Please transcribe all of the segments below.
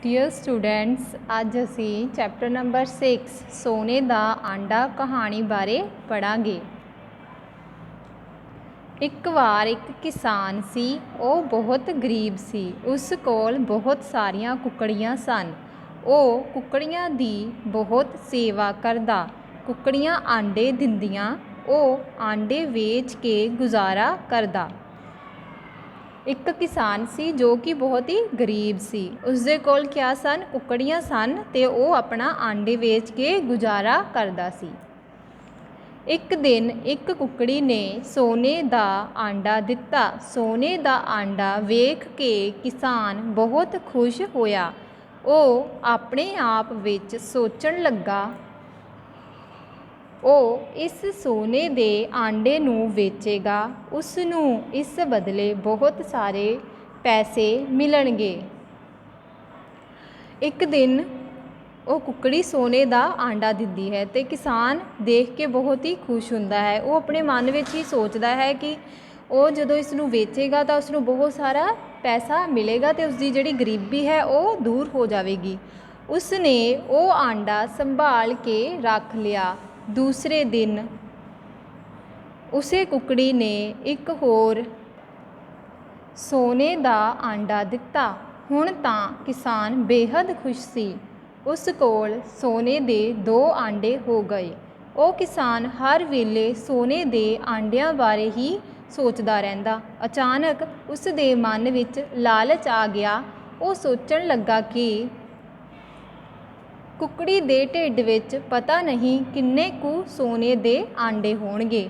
Dear students, अज असी chapter number 6 सोने दा आंडा कहानी बारे पढ़ांगे। एक वार एक किसान सी, वो बहुत गरीब सी। उस कोल बहुत सारियां कुकड़ियां सन। वो कुकड़ियां दी बहुत सेवा करदा। कुकड़ियां आंडे दिंदियां, वो आंडे वेच के गुजारा करदा। एक किसान सी जो कि बहुत ही गरीब सी। उसदे कोल क्या सन? कुकड़ियां सन ते वो अपना आंडे वेच के गुजारा करदा सी। एक दिन एक कुकड़ी ने सोने दा आंडा दिता। सोने दा आंडा वेख के किसान बहुत खुश होया। वो अपने आप विच सोचण लगा, ਉਹ ਇਸ सोने ਦੇ ਆਂਡੇ ਨੂੰ ਵੇਚੇਗਾ, ਉਸ ਨੂੰ ਇਸ ਬਦਲੇ ਬਹੁਤ ਸਾਰੇ ਪੈਸੇ ਮਿਲਣਗੇ। ਇੱਕ ਦਿਨ ਉਹ ਕੁਕੜੀ ਸੋਨੇ ਦਾ ਆਂਡਾ ਦਿੰਦੀ ਹੈ ਤੇ ਕਿਸਾਨ ਦੇਖ ਕੇ ਬਹੁਤ ਹੀ ਖੁਸ਼ ਹੁੰਦਾ ਹੈ। ਉਹ ਆਪਣੇ ਮਨ ਵਿੱਚ ਹੀ ਸੋਚਦਾ ਹੈ ਕਿ ਉਹ ਜਦੋਂ ਇਸ ਨੂੰ ਵੇਚੇਗਾ ਤਾਂ ਉਸ ਨੂੰ ਬਹੁਤ ਸਾਰਾ ਪੈਸਾ ਮਿਲੇਗਾ ਤੇ ਉਸ ਦੀ ਜਿਹੜੀ ਗਰੀਬੀ ਹੈ ਉਹ ਦੂਰ ਹੋ ਜਾਵੇਗੀ। ਉਸ ਨੇ ਉਹ ਆਂਡਾ ਸੰਭਾਲ ਕੇ ਰੱਖ ਲਿਆ। दूसरे दिन उसे कुकड़ी ने एक होर सोने दा आंडा दिता। हुण तां किसान बेहद खुश सी। उस कोल सोने दे 2 आंडे हो गए। वो किसान हर वेले सोने दे आंडियां बारे ही सोचदा रहिंदा। अचानक उस दे मन विच लालच आ गया। वो सोचण लगा कि कुकड़ी दे ढिड विच पता नहीं किन्ने कु सोने दे आंडे होणगे।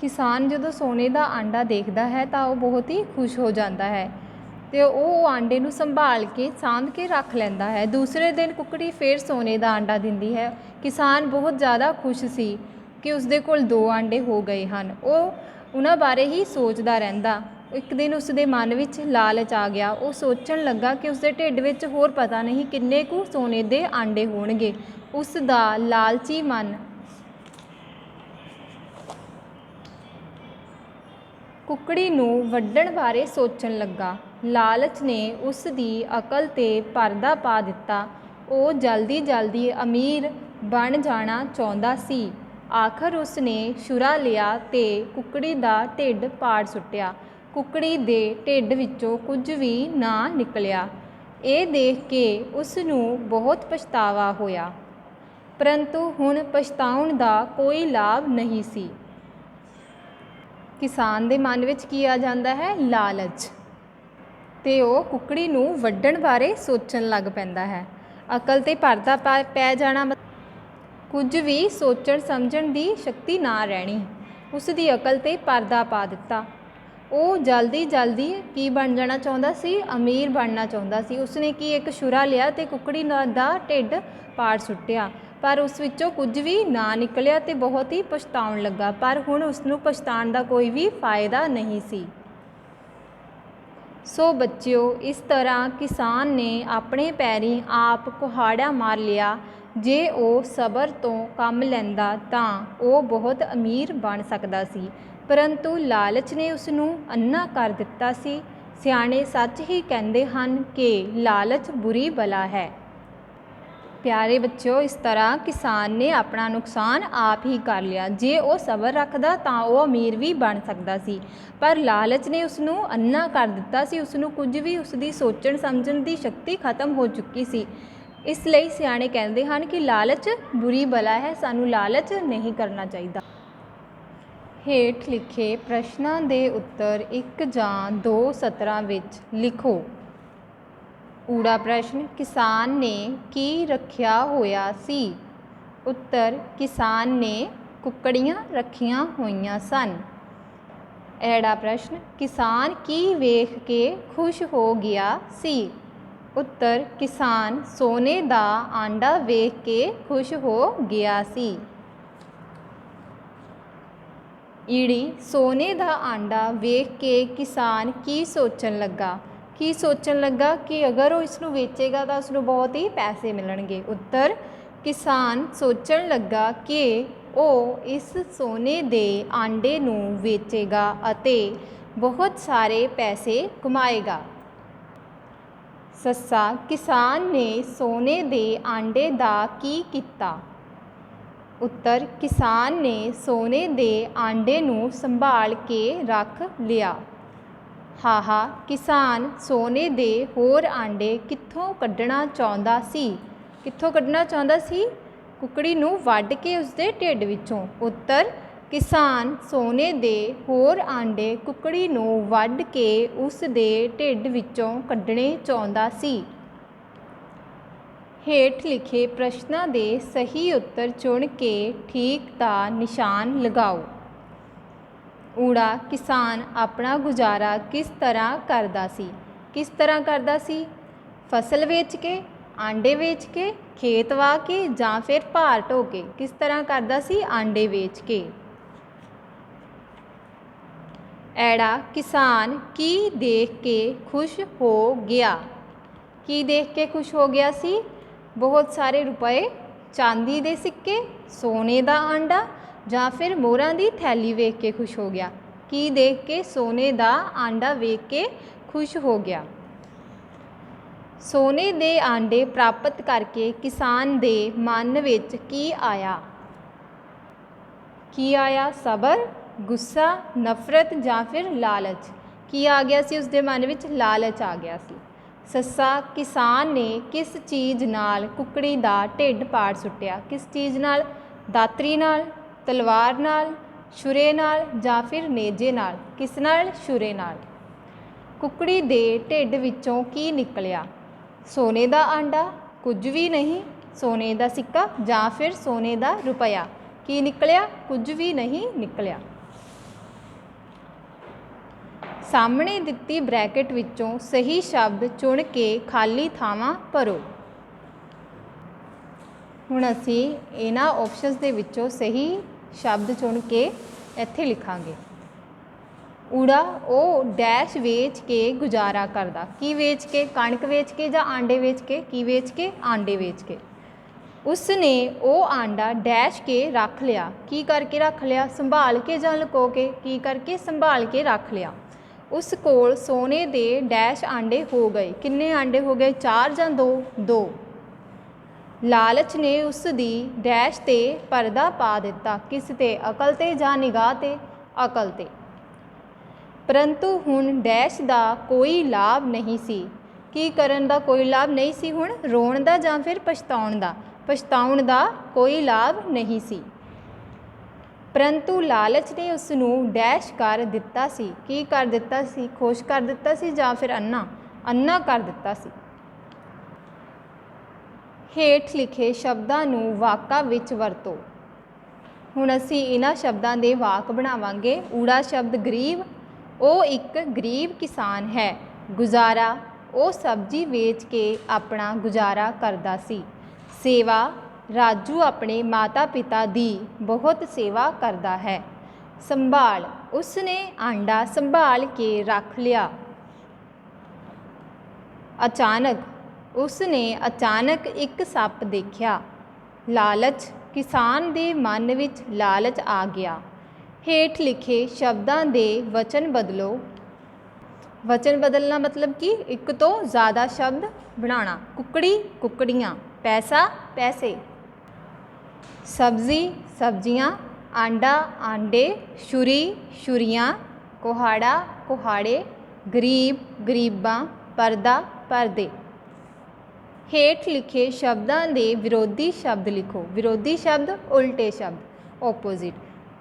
किसान जदों सोने दा आंडा देखदा है तो वह बहुत ही खुश हो जाता है तो वह आंडे नूं संभाल के सांभ के रख लैंदा है। दूसरे दिन कुकड़ी फिर सोने दा आंडा दिंदी है। किसान बहुत ज़्यादा खुश सी कि उसदे कोल 2 आंडे हो गए हन। वह उन्हां बारे ही सोचदा रहिंदा। एक दिन उसके मन में लालच आ गया। वो सोचण लगा कि उसके ढिड विच होर पता नहीं किन्ने कु सोने दे आंडे होणगे। उसका लालची मन कुकड़ी नूं वड्ढण बारे सोचण लगा। लालच ने उसकी अकल ते परदा पा दिता। वो जल्दी जल्दी अमीर बन जाना चाहुंदा सी। आखिर उसने छुरा लिया ते कुकड़ी दा ढिड पाड़ सुट्टिया। कुकड़ी दे ढिड विचों कुछ भी ना निकलिया। ये देख के उसनूं बहुत पछतावा होया, परंतु हुण पछताउण दा कोई लाभ नहीं सी। किसान दे मन विच की आ जांदा है? लालच। ते वो कुकड़ी नूं वड्ढण बारे सोचण लग पैंदा है। अकल ते परदा पै जाना, कुछ भी सोचण समझण दी शक्ति ना रहनी। उसकी अकल ते परदा पा दिता। वो जल्दी जल्दी की बन जाना चाहुंदा सी? अमीर बनना चाहुंदा सी। उसने की एक छुरा लिया ते कुकड़ी दा ढिड पाड़ सुट्टिया, पर उस विचों कुछ भी ना निकलिया ते बहुत ही पछताउण लगा। पर हुण उसनूं पछताण दा कोई भी फायदा नहीं सी। सो बच्चिओ, इस तरह किसान ने अपने पैरीं आप कुहाड़ा मार लिया। जे वो सबर तो काम लैंदा तां वो बहुत अमीर बन सकदा सी, परंतु लालच ने उसनूं अन्ना कर दिता सी। सियाणे सच ही कहंदे हन कि लालच बुरी बला है। प्यारे बच्चों, इस तरह किसान ने अपना नुकसान आप ही कर लिया। जे वो सबर रखदा तां वो अमीर भी बन सकदा सी, पर लालच ने उसनूं अन्ना कर दिता सी। उसनूं कुछ भी उसकी सोचण समझण दी शक्ति खत्म हो चुकी सी। इसलिए सियाणे कहंदे हन कि लालच बुरी बला है, सानूं लालच नहीं करना चाहिए। हेठ लिखे प्रश्नां दे उत्तर 1 जां 2 सतरां विच लिखो। ऊड़ा प्रश्न, किसान ने की रखिया होया सी? उत्तर, किसान ने कुकड़ियां रखियां होईयां सन। ऐड़ा प्रश्न, किसान की वेख के खुश हो गया सी? उत्तर, किसान सोने दा आंडा वेख के खुश हो गया सी। ईड़ी, सोने दा आंडा वेख के किसान की सोचण लगा? की सोचण लगा कि अगर वो इसनूं वेचेगा तो उसनूं बहुत ही पैसे मिलणगे। उत्तर, किसान सोचण लगा कि वो इस सोने दे आंडे नूं वेचेगा अते बहुत सारे पैसे कमाएगा। ਸੱਸਾ ਕਿਸਾਨ ਨੇ ਸੋਨੇ ਦੇ ਆਂਡੇ ਦਾ ਕੀ ਕੀਤਾ? ਉੱਤਰ ਕਿਸਾਨ ਨੇ ਸੋਨੇ ਦੇ ਆਂਡੇ ਨੂੰ ਸੰਭਾਲ ਕੇ ਰੱਖ ਲਿਆ। ਹਾਹਾ ਕਿਸਾਨ ਸੋਨੇ ਦੇ ਹੋਰ ਆਂਡੇ ਕਿੱਥੋਂ ਕੱਢਣਾ ਚਾਹੁੰਦਾ ਸੀ? ਕਿੱਥੋਂ ਕੱਢਣਾ ਚਾਹੁੰਦਾ ਸੀ? ਕੁੱਕੜੀ ਨੂੰ ਵੱਢ ਕੇ ਉਸਦੇ ਢਿੱਡ ਵਿੱਚੋਂ। ਉੱਤਰ ਕਿਸਾਨ ਸੋਨੇ ਦੇ ਹੋਰ ਆਂਡੇ ਕੁੱਕੜੀ ਨੂੰ ਵੱਢ ਕੇ ਉਸ ਦੇ ਢਿੱਡ ਵਿੱਚੋਂ ਕੱਢਣੇ ਚਾਹੁੰਦਾ ਸੀ। ਹੇਠ ਲਿਖੇ ਪ੍ਰਸ਼ਨਾਂ ਦੇ ਸਹੀ ਉੱਤਰ ਚੁਣ ਕੇ ਠੀਕ ਦਾ ਨਿਸ਼ਾਨ ਲਗਾਓ। ਊੜਾ ਕਿਸਾਨ ਆਪਣਾ ਗੁਜ਼ਾਰਾ ਕਿਸ ਤਰ੍ਹਾਂ ਕਰਦਾ ਸੀ? ਕਿਸ ਤਰ੍ਹਾਂ ਕਰਦਾ ਸੀ? ਫਸਲ ਵੇਚ ਕੇ, ਆਂਡੇ ਵੇਚ ਕੇ, ਖੇਤ ਵਾਹ ਕੇ ਜਾਂ ਫਿਰ ਭਾਰ ਢੋ ਕੇ? ਕਿਸ ਤਰ੍ਹਾਂ ਕਰਦਾ ਸੀ? ਆਂਡੇ ਵੇਚ ਕੇ। ਐੜਾ ਕਿਸਾਨ ਕੀ ਦੇਖ ਕੇ ਖੁਸ਼ ਹੋ ਗਿਆ? ਕੀ ਦੇਖ ਕੇ ਖੁਸ਼ ਹੋ ਗਿਆ ਸੀ? ਬਹੁਤ ਸਾਰੇ ਰੁਪਏ, ਚਾਂਦੀ ਦੇ ਸਿੱਕੇ, ਸੋਨੇ ਦਾ ਆਂਡਾ ਜਾਂ ਫਿਰ ਮੋਹਰਾਂ ਦੀ ਥੈਲੀ ਵੇਖ ਕੇ ਖੁਸ਼ ਹੋ ਗਿਆ? ਕੀ ਦੇਖ ਕੇ? ਸੋਨੇ ਦਾ ਆਂਡਾ ਵੇਖ ਕੇ ਖੁਸ਼ ਹੋ ਗਿਆ। ਸੋਨੇ ਦੇ ਆਂਡੇ ਪ੍ਰਾਪਤ ਕਰਕੇ ਕਿਸਾਨ ਦੇ ਮਨ ਵਿੱਚ ਕੀ ਆਇਆ? ਕੀ ਆਇਆ? ਸਬਰ, ਗੁੱਸਾ, ਨਫ਼ਰਤ ਜਾਂ ਫਿਰ ਲਾਲਚ? ਕੀ ਆ ਗਿਆ ਸੀ ਉਸਦੇ ਮਨ ਵਿੱਚ? ਲਾਲਚ ਆ ਗਿਆ ਸੀ। ਸੱਸਾ ਕਿਸਾਨ ਨੇ ਕਿਸ ਚੀਜ਼ ਨਾਲ ਕੁੱਕੜੀ ਦਾ ਢਿੱਡ ਪਾੜ ਸੁੱਟਿਆ? ਕਿਸ ਚੀਜ਼ ਨਾਲ? ਦਾਤਰੀ ਨਾਲ, ਤਲਵਾਰ ਨਾਲ, ਛੁਰੇ ਨਾਲ ਜਾਂ ਫਿਰ ਨੇਜੇ ਨਾਲ? ਕਿਸ ਨਾਲ? ਛੁਰੇ ਨਾਲ। ਕੁੱਕੜੀ ਦੇ ਢਿੱਡ ਵਿੱਚੋਂ ਕੀ ਨਿਕਲਿਆ? ਸੋਨੇ ਦਾ ਆਂਡਾ? ਕੁਝ ਵੀ ਨਹੀਂ। ਸੋਨੇ ਦਾ ਸਿੱਕਾ ਜਾਂ ਫਿਰ ਸੋਨੇ ਦਾ ਰੁਪਇਆ? ਕੀ ਨਿਕਲਿਆ? ਕੁਝ ਵੀ ਨਹੀਂ ਨਿਕਲਿਆ। ਸਾਹਮਣੇ ਦਿੱਤੀ ਬ੍ਰੈਕਟ ਵਿੱਚੋਂ ਸਹੀ ਸ਼ਬਦ ਚੁਣ ਕੇ ਖਾਲੀ ਥਾਵਾਂ ਭਰੋ। ਹੁਣ ਅਸੀਂ ਇਹਨਾਂ ਆਪਸ਼ਨਸ ਦੇ ਵਿੱਚੋਂ ਸਹੀ ਸ਼ਬਦ ਚੁਣ ਕੇ ਇੱਥੇ ਲਿਖਾਂਗੇ। ਊੜਾ ਉਹ ਡੈਸ਼ ਵੇਚ ਕੇ ਗੁਜ਼ਾਰਾ ਕਰਦਾ। ਕੀ ਵੇਚ ਕੇ? ਕਣਕ ਵੇਚ ਕੇ ਜਾਂ ਆਂਡੇ ਵੇਚ ਕੇ? ਕੀ ਵੇਚ ਕੇ? ਆਂਡੇ ਵੇਚ ਕੇ। ਉਸ ਨੇ ਉਹ ਆਂਡਾ ਡੈਸ਼ ਕੇ ਰੱਖ ਲਿਆ। ਕੀ ਕਰਕੇ ਰੱਖ ਲਿਆ? ਸੰਭਾਲ ਕੇ ਜਾਂ ਲੁਕੋ ਕੇ? ਕੀ ਕਰਕੇ? ਸੰਭਾਲ ਕੇ ਰੱਖ ਲਿਆ। ਉਸ ਕੋਲ ਸੋਨੇ ਦੇ ਡੈਸ਼ ਆਂਡੇ ਹੋ ਗਏ। ਕਿੰਨੇ ਆਂਡੇ ਹੋ ਗਏ? 4 ਜਾਂ 2? 2। ਲਾਲਚ ਨੇ ਉਸ ਦੀ ਡੈਸ਼ 'ਤੇ ਪਰਦਾ ਪਾ ਦਿੱਤਾ। ਕਿਸ 'ਤੇ? ਅਕਲ 'ਤੇ ਜਾਂ ਨਿਗਾਹ 'ਤੇ? ਅਕਲ 'ਤੇ। ਪਰੰਤੂ ਹੁਣ ਡੈਸ਼ ਦਾ ਕੋਈ ਲਾਭ ਨਹੀਂ ਸੀ। ਕੀ ਕਰਨ ਦਾ ਕੋਈ ਲਾਭ ਨਹੀਂ ਸੀ ਹੁਣ? ਰੋਣ ਦਾ ਜਾਂ ਫਿਰ ਪਛਤਾਉਣ ਦਾ? ਪਛਤਾਉਣ ਦਾ ਕੋਈ ਲਾਭ ਨਹੀਂ ਸੀ। ਪਰੰਤੂ ਲਾਲਚ ਨੇ ਉਸ ਨੂੰ ਡੈਸ਼ ਕਰ ਦਿੱਤਾ ਸੀ। ਕੀ ਕਰ ਦਿੱਤਾ ਸੀ? ਖੁਸ਼ ਕਰ ਦਿੱਤਾ ਸੀ ਜਾਂ ਫਿਰ ਅੰਨਾ? ਅੰਨਾ ਕਰ ਦਿੱਤਾ ਸੀ। ਹੇਠ ਲਿਖੇ ਸ਼ਬਦਾਂ ਨੂੰ ਵਾਕਾਂ ਵਿੱਚ ਵਰਤੋ। ਹੁਣ ਅਸੀਂ ਇਹਨਾਂ ਸ਼ਬਦਾਂ ਦੇ ਵਾਕ ਬਣਾਵਾਂਗੇ। ਊੜਾ ਸ਼ਬਦ ਗਰੀਬ, ਉਹ ਇੱਕ ਗਰੀਬ ਕਿਸਾਨ ਹੈ। ਗੁਜ਼ਾਰਾ, ਉਹ ਸਬਜ਼ੀ ਵੇਚ ਕੇ ਆਪਣਾ ਗੁਜ਼ਾਰਾ ਕਰਦਾ ਸੀ। ਸੇਵਾ, ਰਾਜੂ ਆਪਣੇ ਮਾਤਾ ਪਿਤਾ ਦੀ ਬਹੁਤ ਸੇਵਾ ਕਰਦਾ ਹੈ। ਸੰਭਾਲ, ਉਸ ਨੇ ਆਂਡਾ ਸੰਭਾਲ ਕੇ ਰੱਖ ਲਿਆ। ਅਚਾਨਕ, ਉਸ ਨੇ ਅਚਾਨਕ ਇੱਕ ਸੱਪ ਦੇਖਿਆ। ਲਾਲਚ, ਕਿਸਾਨ ਦੇ ਮਨ ਵਿੱਚ ਲਾਲਚ ਆ ਗਿਆ। ਹੇਠ ਲਿਖੇ ਸ਼ਬਦਾਂ ਦੇ ਵਚਨ ਬਦਲੋ। ਵਚਨ ਬਦਲਣਾ ਮਤਲਬ ਕਿ ਇੱਕ ਤੋਂ ਜ਼ਿਆਦਾ ਸ਼ਬਦ ਬਣਾਉਣਾ। ਕੁੱਕੜੀ, ਕੁੱਕੜੀਆਂ। ਪੈਸਾ, ਪੈਸੇ। ਸਬਜ਼ੀ, ਸਬਜ਼ੀਆਂ। ਆਂਡਾ, ਆਂਡੇ। ਛੁਰੀ, ਛੁਰੀਆਂ। ਕੁਹਾੜਾ, ਕੁਹਾੜੇ। ਗਰੀਬ, ਗਰੀਬਾਂ। ਪਰਦਾ, ਪਰਦੇ। ਹੇਠ ਲਿਖੇ ਸ਼ਬਦਾਂ ਦੇ ਵਿਰੋਧੀ ਸ਼ਬਦ ਲਿਖੋ। ਵਿਰੋਧੀ ਸ਼ਬਦ, ਉਲਟੇ ਸ਼ਬਦ, ਓਪੋਜ਼ਿਟ।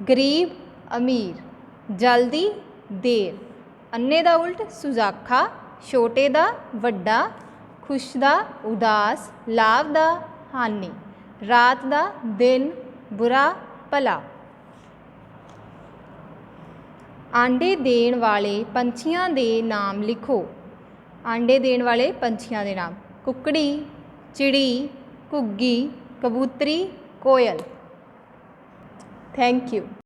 ਗਰੀਬ, ਅਮੀਰ। ਜਲਦੀ, ਦੇਰ। ਅੰਨੇ ਦਾ ਉਲਟ, ਸੁਜਾਖਾ। ਛੋਟੇ ਦਾ, ਵੱਡਾ। ਖੁਸ਼ ਦਾ, ਉਦਾਸ। ਲਾਭ ਦਾ, ਹਾਨੀ। ਰਾਤ ਦਾ, ਦਿਨ। ਬੁਰਾ, ਭਲਾ। ਆਂਡੇ ਦੇਣ ਵਾਲੇ ਪੰਛੀਆਂ ਦੇ ਨਾਮ ਲਿਖੋ। ਆਂਡੇ ਦੇਣ ਵਾਲੇ ਪੰਛੀਆਂ ਦੇ ਨਾਮ। ਕੁੱਕੜੀ, ਚਿੜੀ, ਘੁੱਗੀ, ਕਬੂਤਰੀ, ਕੋਇਲ। Thank you.